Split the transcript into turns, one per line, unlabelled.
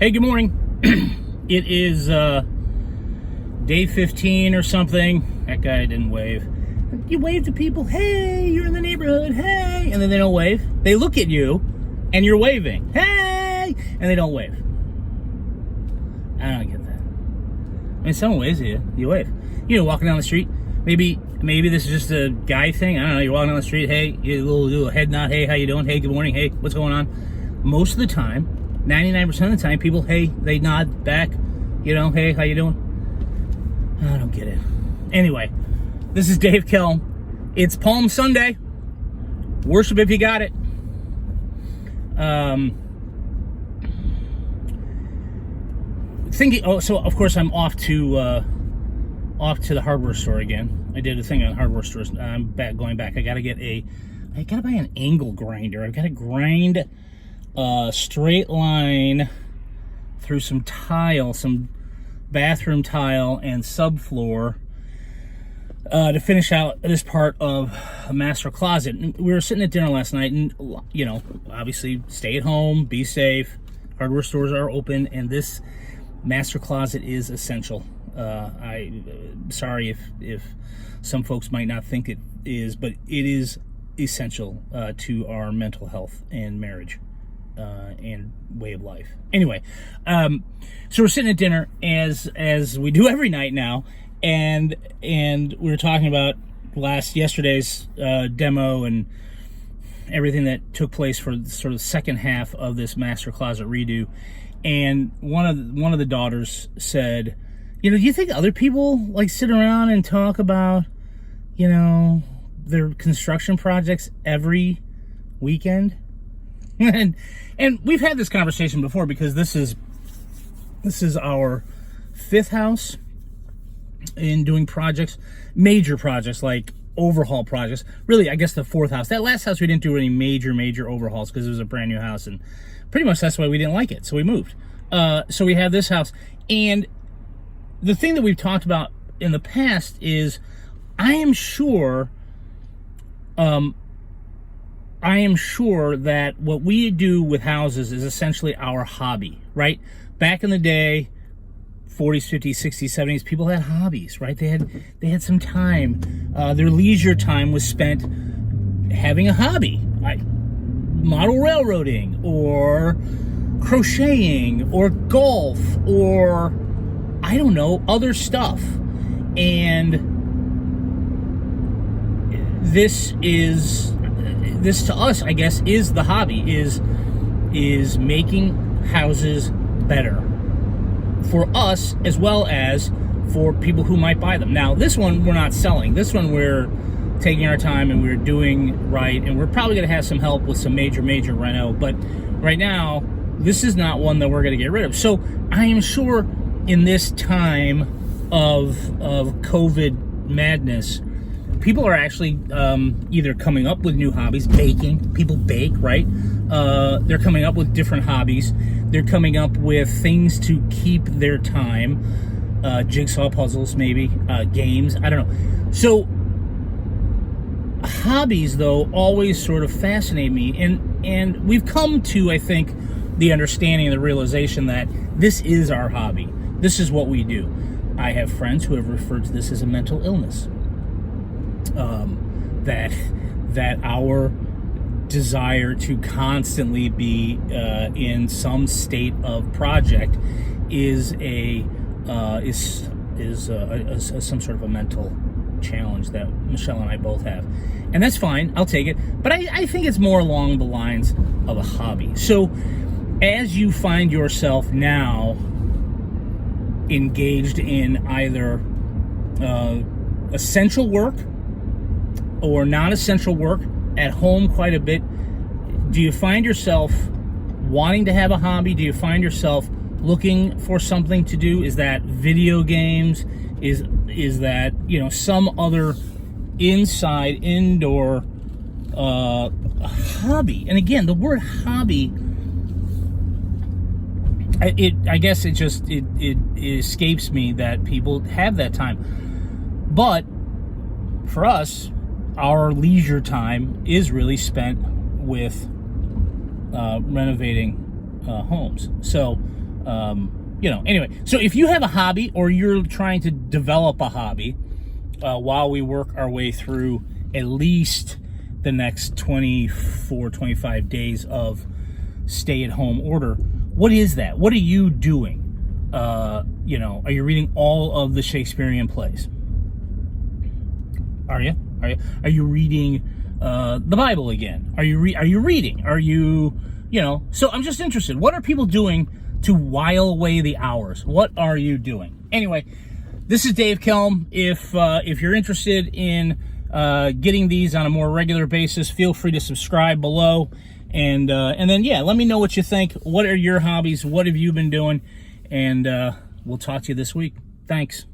Hey, good morning. It is day 15 or something. That guy didn't wave. You wave to people, hey, you're in the neighborhood, hey, and then they don't wave. They look at you, and you're waving, hey, and they don't wave. I don't get that. I mean, someone waves at you, you wave. You know, walking down the street, maybe this is just a guy thing. I don't know, you're walking down the street, hey, you do a little head nod, hey, how you doing? Hey, good morning, hey, what's going on? Most of the time, 99% of the time, people, hey, they nod back, you know, hey, how you doing? I don't get it. Anyway, this is Dave Kelm. It's Palm Sunday. Worship if you got it. So of course I'm off to the hardware store again. I did a thing on hardware stores. I'm going back. I gotta buy an angle grinder. I've got to grind a straight line through some tile, some bathroom tile and subfloor to finish out this part of a master closet. And we were sitting at dinner last night, and you know, obviously stay at home, be safe. Hardware stores are open, and this master closet is essential. Sorry if some folks might not think it is, but it is essential to our mental health and marriage and way of life. Anyway, so we're sitting at dinner as we do every night now, and we were talking about yesterday's demo and everything that took place for sort of the second half of this master closet redo. And one of the daughters said, you know, do you think other people like sit around and talk about, you know, their construction projects every weekend? and we've had this conversation before, because this is our fifth house in doing projects, major projects like overhaul projects. Really, I guess the fourth house. That last house we didn't do any major overhauls because it was a brand new house, and pretty much that's why we didn't like it, so we moved. So we have this house, and the thing that we've talked about in the past is I am sure that what we do with houses is essentially our hobby, right? Back in the day, 40s, 50s, 60s, 70s, people had hobbies, right? They had some time. Their leisure time was spent having a hobby, like model railroading or crocheting or golf or, I don't know, other stuff. And this to us, I guess, is the hobby, is making houses better for us as well as for people who might buy them. Now, this one we're not selling. This one we're taking our time and we're doing right, and we're probably going to have some help with some major reno, but right now this is not one that we're going to get rid of. So I am sure in this time of COVID madness, people are actually either coming up with new hobbies, baking. People bake, right? They're coming up with different hobbies. They're coming up with things to keep their time. Jigsaw puzzles, maybe. Games. I don't know. So hobbies, though, always sort of fascinate me. And we've come to, I think, the understanding and the realization that this is our hobby. This is what we do. I have friends who have referred to this as a mental illness. That our desire to constantly be in some state of project is some sort of a mental challenge that Michelle and I both have, and that's fine. I'll take it, but I think it's more along the lines of a hobby. So, as you find yourself now engaged in either essential work or non-essential work at home quite a bit, do you find yourself wanting to have a hobby? Do you find yourself looking for something to do? Is that video games? Is that, you know, some other indoor hobby? And again, the word hobby, I guess it escapes me that people have that time. But for us, our leisure time is really spent with renovating homes. So Anyway, so if you have a hobby or you're trying to develop a hobby while we work our way through at least the next 24, 25 days of stay-at-home order, what is that? What are you doing? Are you reading all of the Shakespearean plays? Are you? Are you reading the Bible again? Are you reading? Are you, So I'm just interested. What are people doing to while away the hours? What are you doing? Anyway, this is Dave Kelm. If you're interested in getting these on a more regular basis, feel free to subscribe below, and then let me know what you think. What are your hobbies? What have you been doing? And we'll talk to you this week. Thanks.